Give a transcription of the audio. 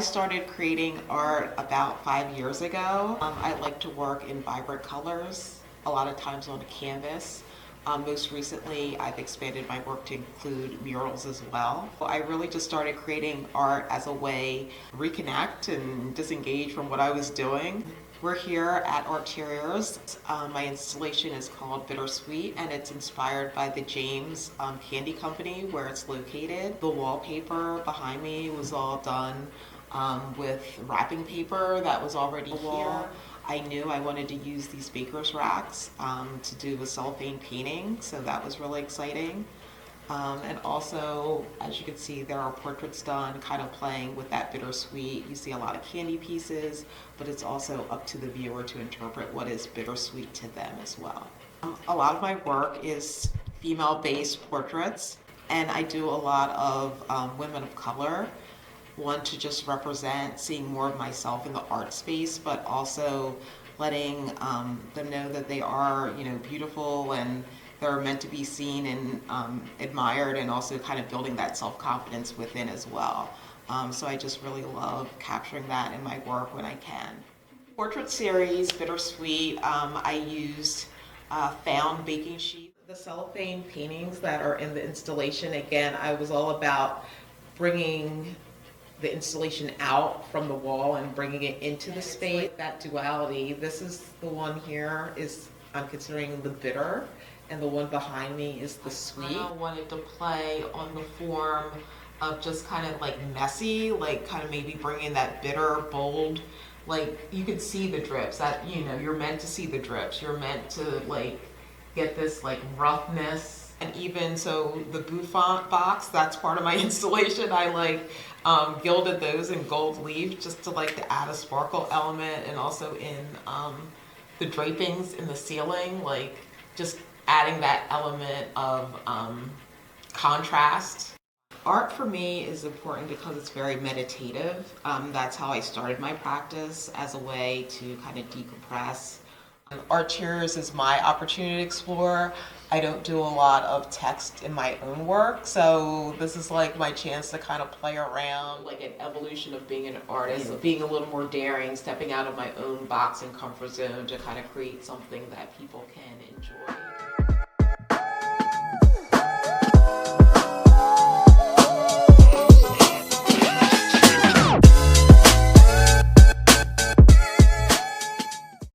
started creating art about 5 years ago. I like to work in vibrant colors, a lot of times on a canvas. Most recently, I've expanded my work to include murals as well. I really just started creating art as a way to reconnect and disengage from what I was doing. We're here at Arteriors. My installation is called Bittersweet, and it's inspired by the James Candy Company where it's located. The wallpaper behind me was all done with wrapping paper that was already here. I knew I wanted to use these baker's racks to do a cellophane painting, so that was really exciting. And also, as you can see, there are portraits done kind of playing with that bittersweet. You see a lot of candy pieces, but it's also up to the viewer to interpret what is bittersweet to them as well. A lot of my work is female-based portraits, and I do a lot of women of color. One, to just represent seeing more of myself in the art space, but also letting them know that they are, beautiful and they're meant to be seen and admired, and also kind of building that self-confidence within as well. So I just really love capturing that in my work when I can. Portrait series, Bittersweet, I used found baking sheets. The cellophane paintings that are in the installation, again, I was all about bringing the installation out from the wall and bringing it into the space. Like that duality. This is the one here is I'm considering the bitter, and the one behind me is the sweet. I wanted to play on the form of just kind of like messy, like kind of maybe bringing that bitter, bold, like you could see the drips. That you're meant to see the drips. You're meant to like get this like roughness. And even so, the bouffant box, that's part of my installation. I like gilded those in gold leaf just to add a sparkle element, and also in the drapings in the ceiling, like just adding that element of contrast. Art for me is important because it's very meditative. That's how I started my practice, as a way to kind of decompress. Arteriors is my opportunity to explore. I don't do a lot of text in my own work, so this is like my chance to kind of play around, like an evolution of being an artist, being a little more daring, stepping out of my own box and comfort zone to kind of create something that people can enjoy.